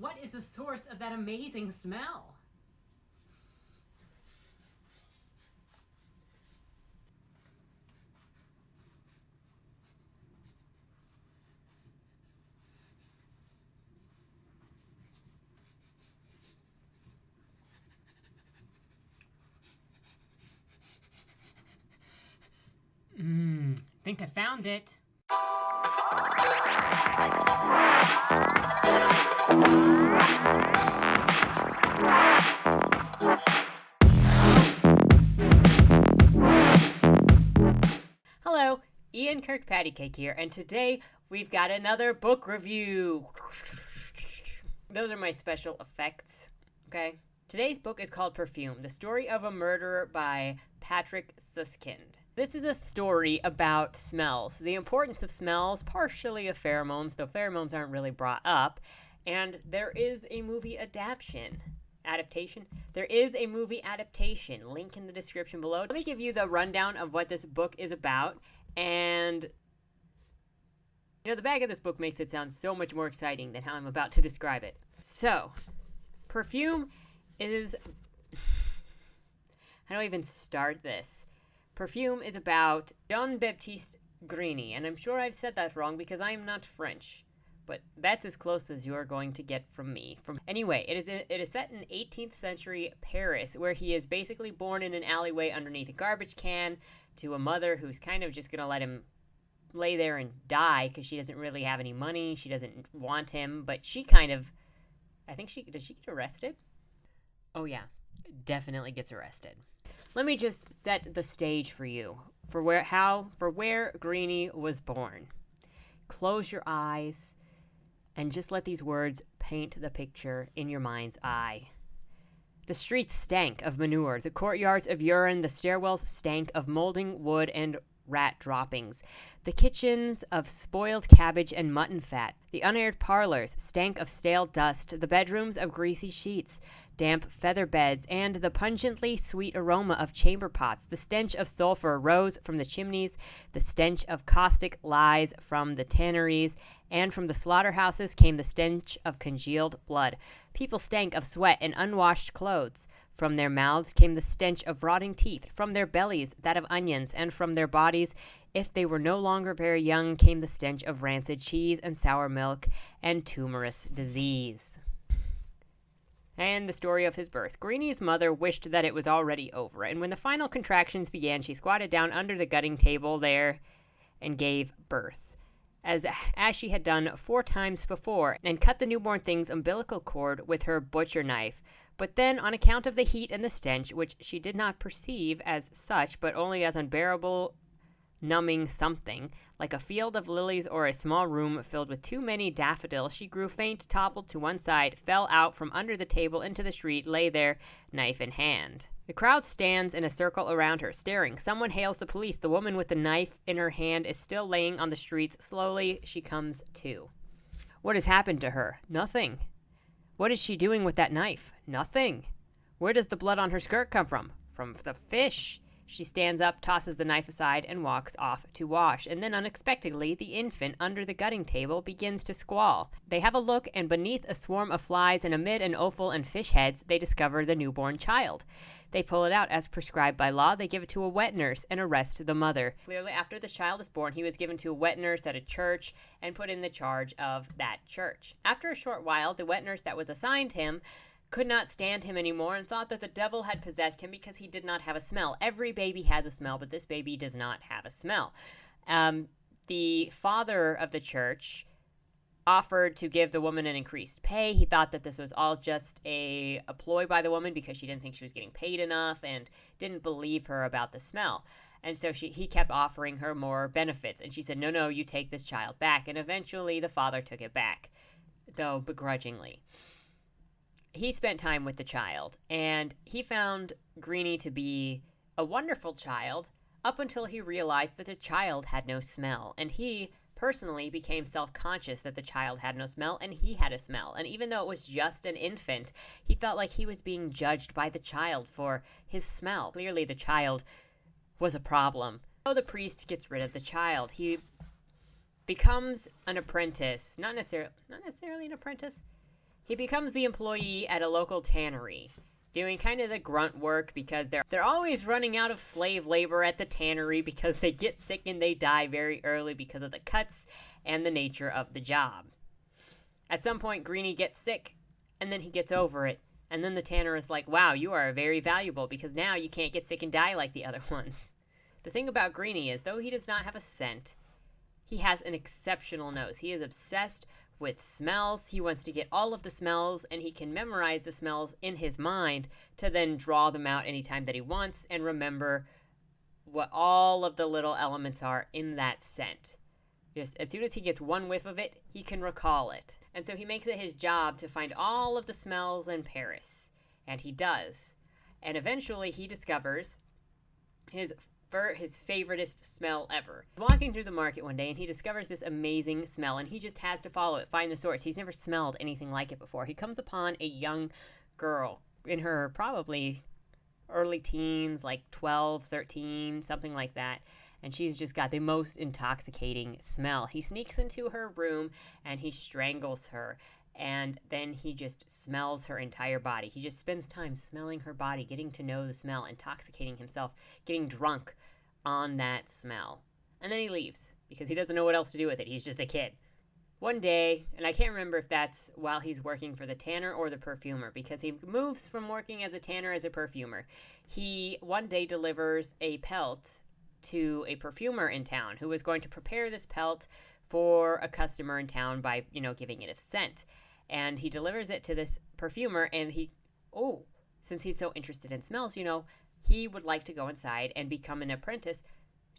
What is the source of that amazing smell? Think I found it. Hello, Ian Kirkpatrick here, and today we've got another book review. Those are my special effects, okay? Today's book is called Perfume, the story of a murderer by Patrick Suskind. This is a story about smells, the importance of smells, partially of pheromones, though pheromones aren't really brought up, and there is a movie adaptation. There is a movie adaptation. Link in the description below. Let me give you the rundown of what this book is about, and you know, the back of this book makes it sound so much more exciting than how I'm about to describe it. So, Perfume is... How do I even start this? Perfume is about Jean-Baptiste Grenouille, and I'm sure I've said that wrong because I am not French, but that's as close as you are going to get from me. Anyway, it is set in 18th century Paris, where he is basically born in an alleyway underneath a garbage can to a mother who's kind of just going to let him lay there and die because she doesn't really have any money. She doesn't want him, but she kind of, does she get arrested? Oh yeah, definitely gets arrested. Let me just set the stage for you for where Grenouille was born. Close your eyes and just let these words paint the picture in your mind's eye. The streets stank of manure, the courtyards of urine, the stairwells stank of molding wood and rat droppings, the kitchens of spoiled cabbage and mutton fat, the unaired parlors stank of stale dust, the bedrooms of greasy sheets, damp feather beds, and the pungently sweet aroma of chamber pots. The stench of sulfur rose from the chimneys, the stench of caustic lies from the tanneries, and from the slaughterhouses came the stench of congealed blood. People stank of sweat and unwashed clothes. From their mouths came the stench of rotting teeth, from their bellies that of onions, and from their bodies, if they were no longer very young, came the stench of rancid cheese and sour milk and tumorous disease. And the story of his birth. Grenouille's mother wished that it was already over, and when the final contractions began, she squatted down under the gutting table there and gave birth, as she had done 4 times before, and cut the newborn thing's umbilical cord with her butcher knife. But then, on account of the heat and the stench, which she did not perceive as such, but only as unbearable, numbing something, like a field of lilies or a small room filled with too many daffodils, she grew faint, toppled to one side, fell out from under the table into the street, lay there, knife in hand. The crowd stands in a circle around her, staring. Someone hails the police. The woman with the knife in her hand is still laying on the streets. Slowly, she comes to. What has happened to her? Nothing. What is she doing with that knife? Nothing. Where does the blood on her skirt come from? From the fish. She stands up, tosses the knife aside, and walks off to wash. And then unexpectedly, the infant under the gutting table begins to squall. They have a look, and beneath a swarm of flies and amid an offal and fish heads, they discover the newborn child. They pull it out as prescribed by law. They give it to a wet nurse and arrest the mother. Clearly, after the child is born, he was given to a wet nurse at a church and put in the charge of that church. After a short while, the wet nurse that was assigned him could not stand him anymore and thought that the devil had possessed him because he did not have a smell. Every baby has a smell, but this baby does not have a smell. The father of the church offered to give the woman an increased pay. He thought that this was all just a ploy by the woman because she didn't think she was getting paid enough and didn't believe her about the smell. And so he kept offering her more benefits. And she said, no, you take this child back. And eventually the father took it back, though begrudgingly. He spent time with the child, and he found Grenouille to be a wonderful child up until he realized that the child had no smell. And he personally became self-conscious that the child had no smell, and he had a smell. And even though it was just an infant, he felt like he was being judged by the child for his smell. Clearly, the child was a problem. So the priest gets rid of the child. He becomes an apprentice, not necessarily an apprentice. He becomes the employee at a local tannery, doing kind of the grunt work because they're always running out of slave labor at the tannery because they get sick and they die very early because of the cuts and the nature of the job. At some point, Greenie gets sick, and then he gets over it, and then the tanner is like, wow, you are very valuable because now you can't get sick and die like the other ones. The thing about Greenie is, though he does not have a scent, he has an exceptional nose. He is obsessed with smells. He wants to get all of the smells, and he can memorize the smells in his mind to then draw them out anytime that he wants and remember what all of the little elements are in that scent. Just as soon as he gets one whiff of it, he can recall it. And so he makes it his job to find all of the smells in Paris. And he does. And eventually he discovers his favoriteest smell ever. He's walking through the market one day and he discovers this amazing smell and he just has to follow it, find the source. He's never smelled anything like it before. He comes upon a young girl in her probably early teens, like 12, 13, something like that. And she's just got the most intoxicating smell. He sneaks into her room and he strangles her. And then he just smells her entire body. He just spends time smelling her body, getting to know the smell, intoxicating himself, getting drunk on that smell. And then he leaves because he doesn't know what else to do with it. He's just a kid. One day, and I can't remember if that's while he's working for the tanner or the perfumer, because he moves from working as a tanner as a perfumer. He one day delivers a pelt to a perfumer in town who was going to prepare this pelt for a customer in town by, giving it a scent. And he delivers it to this perfumer, and since he's so interested in smells, he would like to go inside and become an apprentice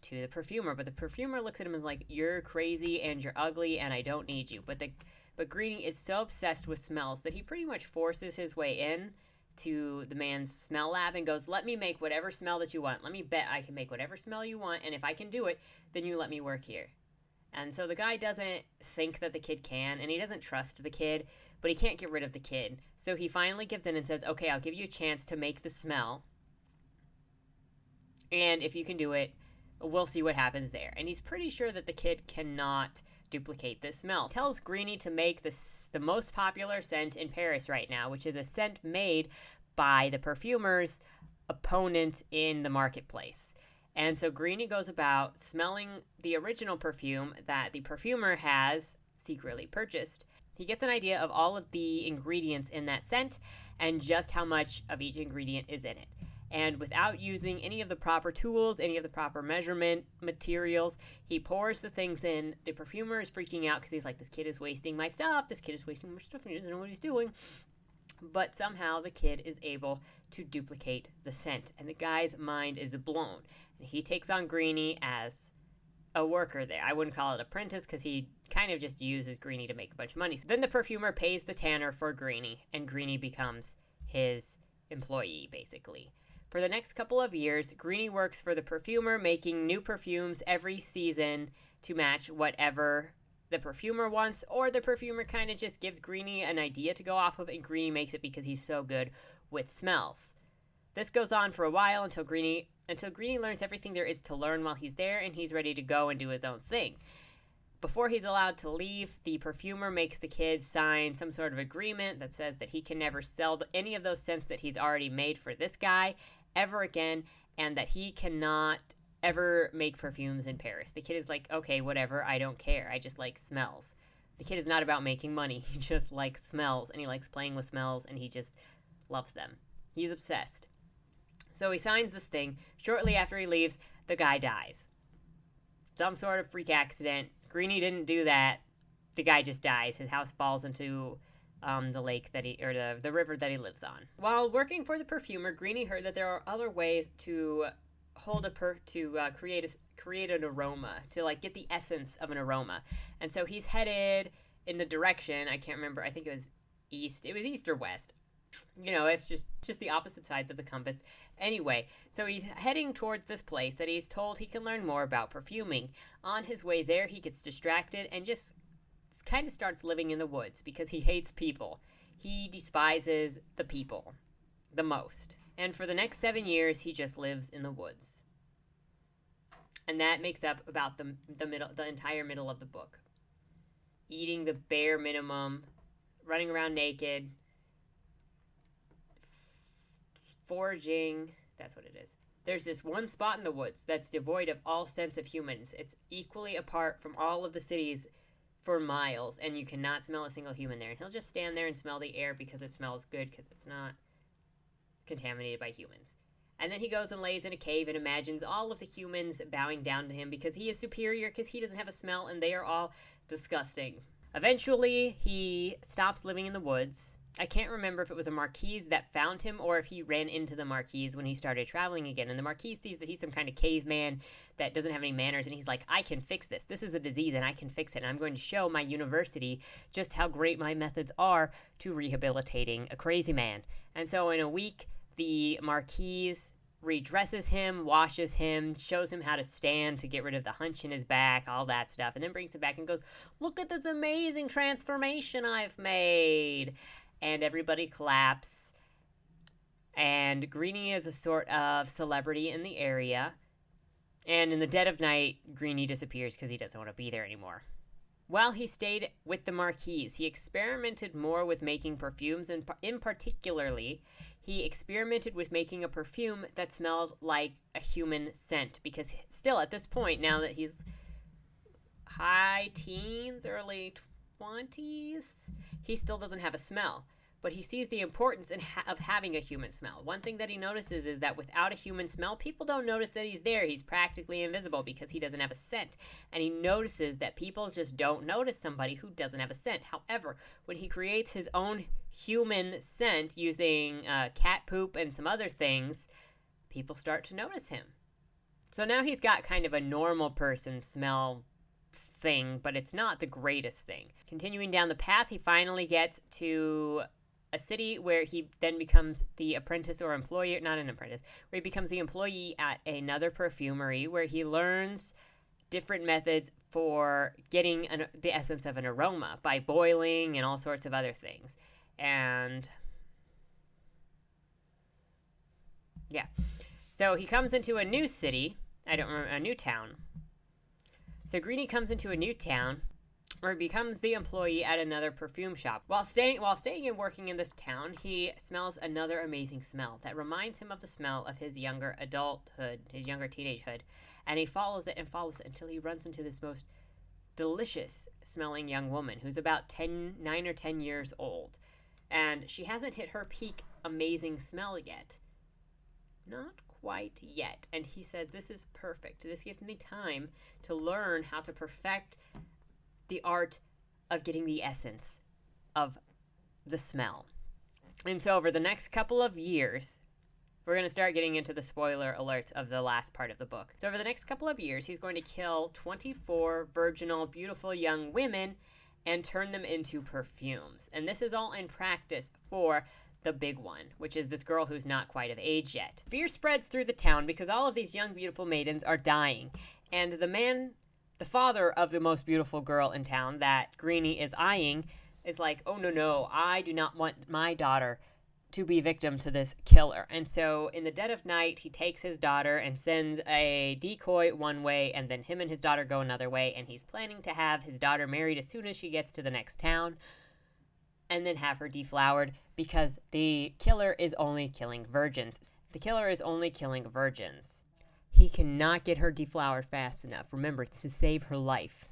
to the perfumer. But the perfumer looks at him and is like, you're crazy and you're ugly and I don't need you. But Greenie is so obsessed with smells that he pretty much forces his way in to the man's smell lab and goes, let me make whatever smell that you want. Let me bet I can make whatever smell you want, and if I can do it, then you let me work here. And so the guy doesn't think that the kid can, and he doesn't trust the kid, but he can't get rid of the kid. So he finally gives in and says, okay, I'll give you a chance to make the smell. And if you can do it, we'll see what happens there. And he's pretty sure that the kid cannot duplicate this smell. He tells Greenie to make the most popular scent in Paris right now, which is a scent made by the perfumer's opponent in the marketplace. And so Greenie goes about smelling the original perfume that the perfumer has secretly purchased. He gets an idea of all of the ingredients in that scent and just how much of each ingredient is in it. And without using any of the proper tools, any of the proper measurement materials, he pours the things in. The perfumer is freaking out because he's like, this kid is wasting my stuff. This kid is wasting my stuff and he doesn't know what he's doing. But somehow the kid is able to duplicate the scent, and the guy's mind is blown. And he takes on Greenie as a worker there. I wouldn't call it apprentice because he kind of just uses Greenie to make a bunch of money. So then the perfumer pays the tanner for Greenie, and Greenie becomes his employee, basically. For the next couple of years, Greenie works for the perfumer, making new perfumes every season to match whatever the perfumer wants, or the perfumer kind of just gives Greenie an idea to go off of, and Greenie makes it because he's so good with smells. This goes on for a while until Greenie learns everything there is to learn while he's there, and he's ready to go and do his own thing. Before he's allowed to leave, the perfumer makes the kid sign some sort of agreement that says that he can never sell any of those scents that he's already made for this guy ever again, and that he cannot ever make perfumes in Paris. The kid is like, okay, whatever, I don't care. I just like smells. The kid is not about making money. He just likes smells, and he likes playing with smells, and he just loves them. He's obsessed. So he signs this thing. Shortly after he leaves, the guy dies. Some sort of freak accident. Greenie didn't do that. The guy just dies. His house falls into the lake the river that he lives on. While working for the perfumer, Greenie heard that there are other ways to create an aroma, to like get the essence of an aroma. And so he's headed in the direction, I can't remember, I think it was east or west. It's just the opposite sides of the compass. Anyway, so he's heading towards this place that he's told he can learn more about perfuming. On his way there, he gets distracted and just kind of starts living in the woods because he hates people. He despises the people the most. And for the next 7 years, he just lives in the woods. And that makes up about the entire middle of the book. Eating the bare minimum running around naked, foraging. That's what it is. There's this one spot in the woods that's devoid of all sense of humans. It's equally apart from all of the cities for miles, and you cannot smell a single human there. And he'll just stand there and smell the air because it smells good, because it's not contaminated by humans. And then he goes and lays in a cave and imagines all of the humans bowing down to him because he is superior, because he doesn't have a smell, and they are all disgusting. Eventually, he stops living in the woods. I can't remember if it was a Marquise that found him or if he ran into the Marquise when he started traveling again. And the Marquise sees that he's some kind of caveman that doesn't have any manners, and he's like, I can fix this. This is a disease, and I can fix it. And I'm going to show my university just how great my methods are to rehabilitating a crazy man. And so in a week, the Marquise redresses him, washes him, shows him how to stand to get rid of the hunch in his back, all that stuff, and then brings him back and goes, look at this amazing transformation I've made. And everybody claps. And Greenie is a sort of celebrity in the area. And in the dead of night, Greenie disappears because he doesn't want to be there anymore. While he stayed with the Marquise, he experimented more with making perfumes, and in particularly, he experimented with making a perfume that smelled like a human scent, because still at this point, now that he's high teens, early 20s, he still doesn't have a smell. But he sees the importance of having a human smell. One thing that he notices is that without a human smell, people don't notice that he's there. He's practically invisible because he doesn't have a scent. And he notices that people just don't notice somebody who doesn't have a scent. However, when he creates his own human scent using cat poop and some other things, people start to notice him. So now he's got kind of a normal person smell thing, but it's not the greatest thing. Continuing down the path, he finally gets to a city where he then becomes the apprentice or employee, not an apprentice, where he becomes the employee at another perfumery, where he learns different methods for getting the essence of an aroma by boiling and all sorts of other things. And yeah, so he comes into a new city, a new town. So Greenie comes into a new town, or becomes the employee at another perfume shop. While staying and working in this town, he smells another amazing smell that reminds him of the smell of his younger adulthood, his younger teenagehood. And he follows it until he runs into this most delicious smelling young woman who's about 9 or 10 years old. And she hasn't hit her peak amazing smell yet. Not quite yet. And he says, this is perfect. This gives me time to learn how to perfect the art of getting the essence of the smell. And so over the next couple of years, we're going to start getting into the spoiler alerts of the last part of the book. So over the next couple of years, he's going to kill 24 virginal, beautiful young women and turn them into perfumes. And this is all in practice for the big one, which is this girl who's not quite of age yet. Fear spreads through the town because all of these young, beautiful maidens are dying. And the father of the most beautiful girl in town that Greenie is eyeing is like, oh, no, I do not want my daughter to be victim to this killer. And so in the dead of night, he takes his daughter and sends a decoy one way, and then him and his daughter go another way, and he's planning to have his daughter married as soon as she gets to the next town, and then have her deflowered, because the killer is only killing virgins. The killer is only killing virgins. He cannot get her deflowered fast enough. Remember, it's to save her life.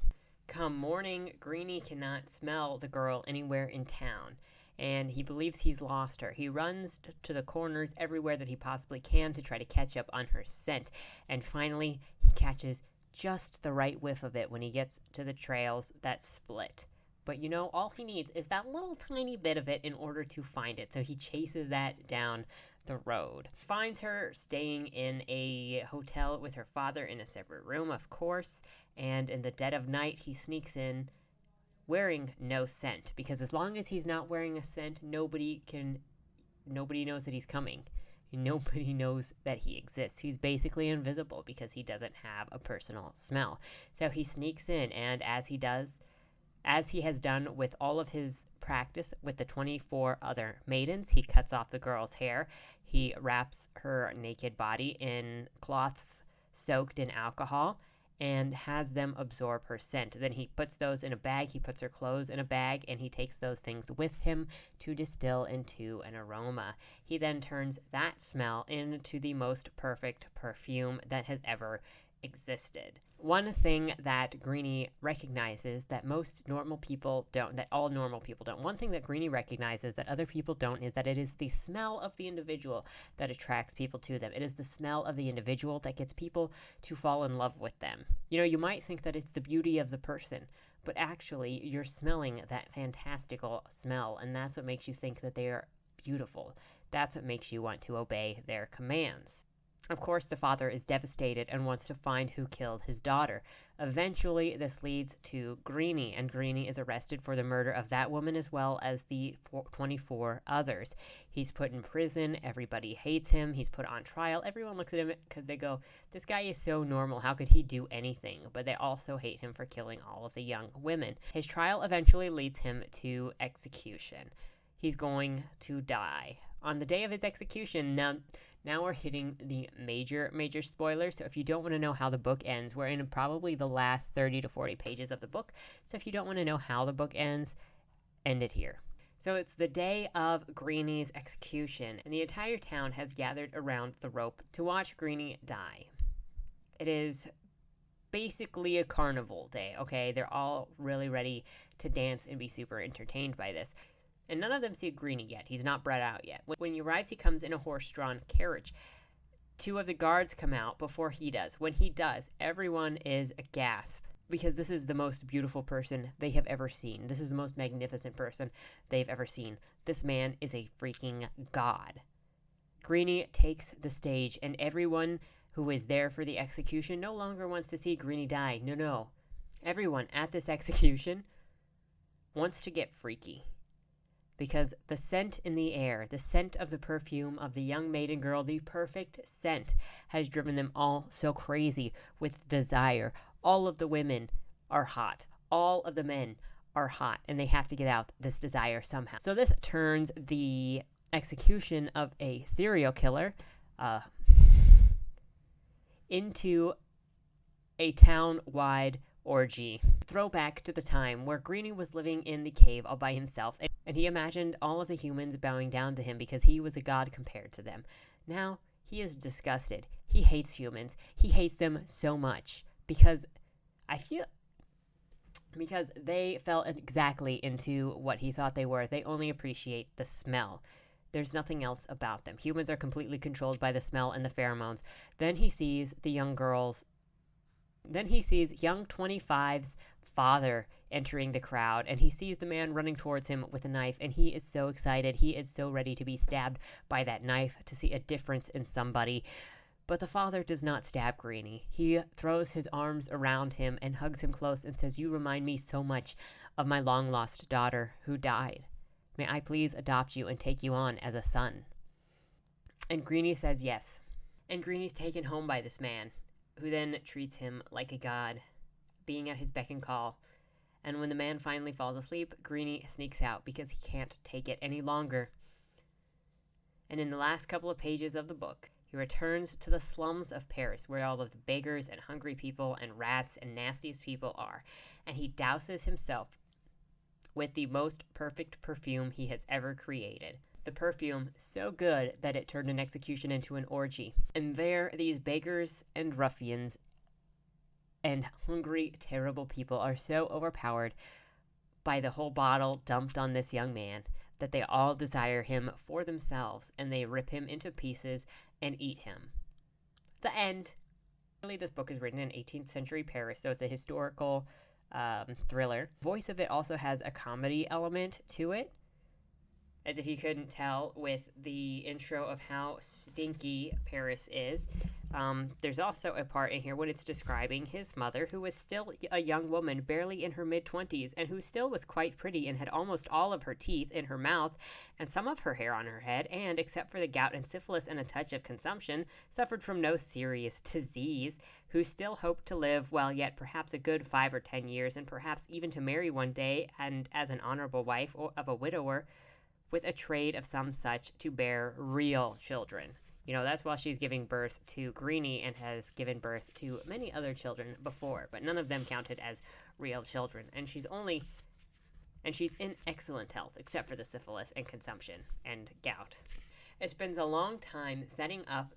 Come morning, Greenie cannot smell the girl anywhere in town, and he believes he's lost her. He runs to the corners everywhere that he possibly can to try to catch up on her scent, and finally, he catches just the right whiff of it when he gets to the trails that split. But all he needs is that little tiny bit of it in order to find it, so he chases that down the road. Finds her staying in a hotel with her father in a separate room, of course, and in the dead of night, he sneaks in wearing no scent, because as long as he's not wearing a scent, nobody knows that he's coming. Nobody knows that he exists. He's basically invisible because he doesn't have a personal smell. So he sneaks in, and as he has done with all of his practice with the 24 other maidens, he cuts off the girl's hair. He wraps her naked body in cloths soaked in alcohol, and has them absorb her scent. Then he puts those in a bag, he puts her clothes in a bag, and he takes those things with him to distill into an aroma. He then turns that smell into the most perfect perfume that has ever existed. One thing that Grenouille recognizes that most normal people don't, that all normal people don't, one thing that Grenouille recognizes that other people don't, is that it is the smell of the individual that attracts people to them. It is the smell of the individual that gets people to fall in love with them. You know, you might think that it's the beauty of the person, but actually you're smelling that fantastical smell, and that's what makes you think that they are beautiful. That's what makes you want to obey their commands. Of course, the father is devastated and wants to find who killed his daughter. Eventually, this leads to Grenouille, and Grenouille is arrested for the murder of that woman as well as the 24 others. He's put in prison. Everybody hates him. He's put on trial. Everyone looks at him because they go, this guy is so normal. How could he do anything? But they also hate him for killing all of the young women. His trial eventually leads him to execution. He's going to die. On the day of his execution, now we're hitting the major spoilers. So if you don't want to know how the book ends, we're in probably the last 30 to 40 pages of the book. So if you don't want to know how the book ends, end it here. So it's the day of Grenouille's execution, and the entire town has gathered around the rope to watch Grenouille die. It is basically a carnival day, okay? They're all really ready to dance and be super entertained by this. And none of them see Grenouille yet. He's not brought out yet. When he arrives, he comes in a horse-drawn carriage. 2 of the guards come out before he does. When he does, everyone is aghast because this is the most beautiful person they have ever seen. This is the most magnificent person they've ever seen. This man is a freaking god. Grenouille takes the stage, and everyone who is there for the execution no longer wants to see Grenouille die. No. Everyone at this execution wants to get freaky. Because the scent in the air, the scent of the perfume of the young maiden girl, the perfect scent, has driven them all so crazy with desire. All of the women are hot. All of the men are hot, and they have to get out this desire somehow. So this turns the execution of a serial killer into a town-wide orgy. Throwback to the time where Grenouille was living in the cave all by himself, and he imagined all of the humans bowing down to him because he was a god compared to them. Now, he is disgusted. He hates humans. He hates them so much because they fell exactly into what he thought they were. They only appreciate the smell. There's nothing else about them. Humans are completely controlled by the smell and the pheromones. Then he sees young 25's father entering the crowd, and he sees the man running towards him with a knife, and he is so excited. He is so ready to be stabbed by that knife, to see a difference in somebody. But the father does not stab Grenouille. He throws his arms around him and hugs him close and says, "You remind me so much of my long-lost daughter who died. May I please adopt you and take you on as a son?" And Grenouille says yes. And Grenouille's taken home by this man, who then treats him like a god, being at his beck and call. And when the man finally falls asleep, Grenouille sneaks out because he can't take it any longer. And in the last couple of pages of the book, he returns to the slums of Paris, where all of the beggars and hungry people and rats and nastiest people are, and he douses himself with the most perfect perfume he has ever created. The perfume so good that it turned an execution into an orgy. And there, these beggars and ruffians and hungry, terrible people are so overpowered by the whole bottle dumped on this young man that they all desire him for themselves, and they rip him into pieces and eat him. The end. Really, this book is written in 18th century Paris, so it's a historical thriller. Voice of it also has a comedy element to it, as if you couldn't tell with the intro of how stinky Paris is. There's also a part in here when it's describing his mother, who was still a young woman, barely in her mid-20s, and who still was quite pretty and had almost all of her teeth in her mouth and some of her hair on her head, and, except for the gout and syphilis and a touch of consumption, suffered from no serious disease, who still hoped to live, well, yet perhaps a good 5 or 10 years, and perhaps even to marry one day, and as an honorable wife of a widower, with a trade of some such to bear real children. You know, that's while she's giving birth to Greenie and has given birth to many other children before, but none of them counted as real children. And she's in excellent health, except for the syphilis and consumption and gout. It spends a long time setting up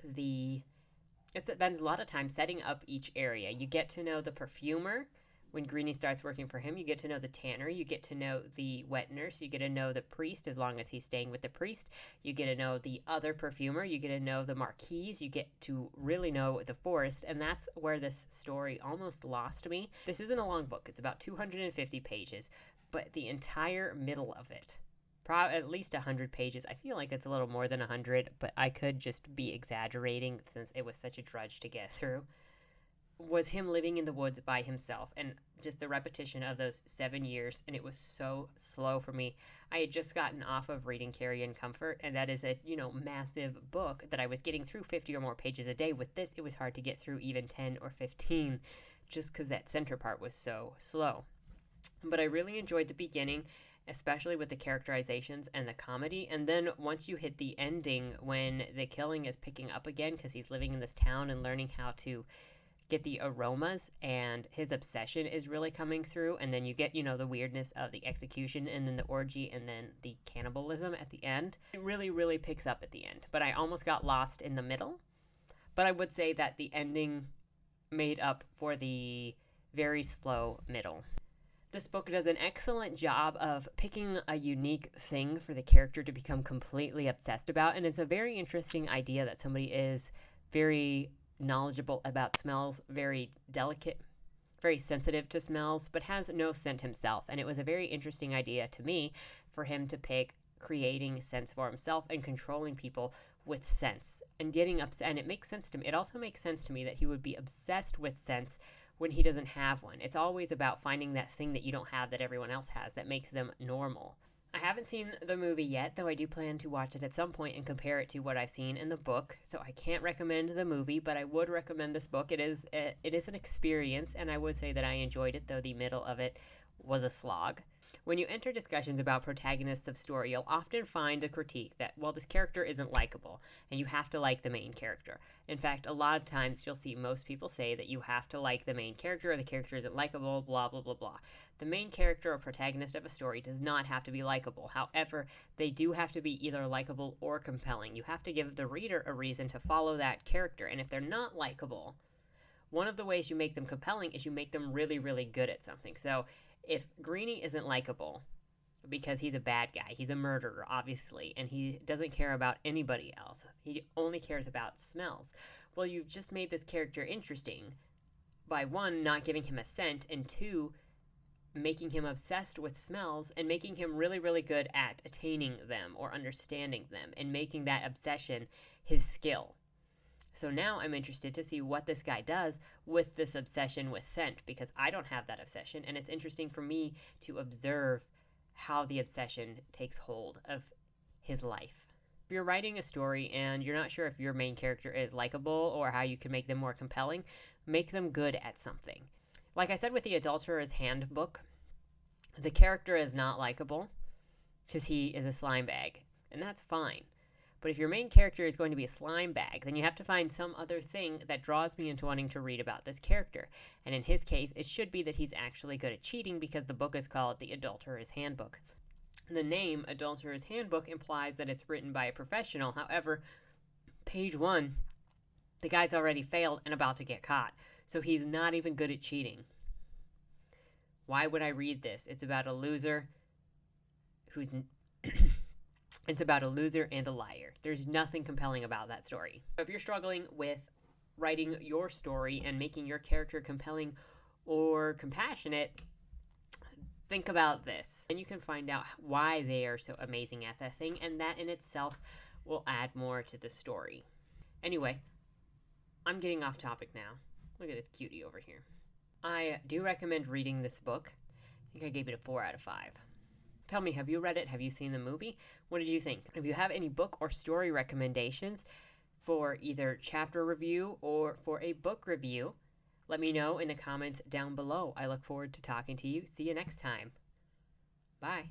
each area. You get to know the perfumer. When Greenie starts working for him, you get to know the tanner, you get to know the wet nurse, you get to know the priest as long as he's staying with the priest, you get to know the other perfumer, you get to know the marquise, you get to really know the forest, and that's where this story almost lost me. This isn't a long book, it's about 250 pages, but the entire middle of it, at least 100 pages, I feel like it's a little more than 100, but I could just be exaggerating since it was such a drudge to get through, was him living in the woods by himself, and just the repetition of those 7 years, and it was so slow for me. I had just gotten off of reading Carrie and Comfort, and that is a, massive book that I was getting through 50 or more pages a day. With this, it was hard to get through even 10 or 15, just because that center part was so slow. But I really enjoyed the beginning, especially with the characterizations and the comedy, and then once you hit the ending, when the killing is picking up again, because he's living in this town and learning how to get the aromas, and his obsession is really coming through, and then you get, the weirdness of the execution, and then the orgy, and then the cannibalism at the end. It really, really picks up at the end, but I almost got lost in the middle. But I would say that the ending made up for the very slow middle. This book does an excellent job of picking a unique thing for the character to become completely obsessed about, and it's a very interesting idea that somebody is very knowledgeable about smells, very delicate, very sensitive to smells, but has no scent himself. And it was a very interesting idea to me for him to pick creating scents for himself and controlling people with scents and getting upset. And it makes sense to me. It also makes sense to me that he would be obsessed with scents when he doesn't have one. It's always about finding that thing that you don't have that everyone else has that makes them normal. I haven't seen the movie yet, though I do plan to watch it at some point and compare it to what I've seen in the book. So I can't recommend the movie, but I would recommend this book. It is an experience, and I would say that I enjoyed it, though the middle of it was a slog. When you enter discussions about protagonists of story, you'll often find a critique that, well, this character isn't likable, and you have to like the main character. In fact, a lot of times you'll see most people say that you have to like the main character, or the character isn't likable, blah, blah, blah, blah. The main character or protagonist of a story does not have to be likable. However, they do have to be either likable or compelling. You have to give the reader a reason to follow that character, and if they're not likable, one of the ways you make them compelling is you make them really, really good at something. So if Greenie isn't likable because he's a bad guy, he's a murderer, obviously, and he doesn't care about anybody else, he only cares about smells, well, you've just made this character interesting by, one, not giving him a scent, and two, making him obsessed with smells and making him really, really good at attaining them or understanding them and making that obsession his skill. So now I'm interested to see what this guy does with this obsession with scent, because I don't have that obsession, and it's interesting for me to observe how the obsession takes hold of his life. If you're writing a story and you're not sure if your main character is likable or how you can make them more compelling, make them good at something. Like I said with the Adulterer's Handbook, the character is not likable because he is a slime bag, and that's fine. But if your main character is going to be a slime bag, then you have to find some other thing that draws me into wanting to read about this character. And in his case, it should be that he's actually good at cheating, because the book is called The Adulterer's Handbook. The name Adulterer's Handbook implies that it's written by a professional. However, page 1, the guy's already failed and about to get caught. So he's not even good at cheating. Why would I read this? It's about a loser who's... It's about a loser and a liar. There's nothing compelling about that story. If you're struggling with writing your story and making your character compelling or compassionate, think about this. And you can find out why they are so amazing at that thing, and that in itself will add more to the story. Anyway, I'm getting off topic now. Look at this cutie over here. I do recommend reading this book. I think I gave it a 4 out of 5. Tell me, have you read it? Have you seen the movie? What did you think? If you have any book or story recommendations for either chapter review or for a book review, let me know in the comments down below. I look forward to talking to you. See you next time. Bye.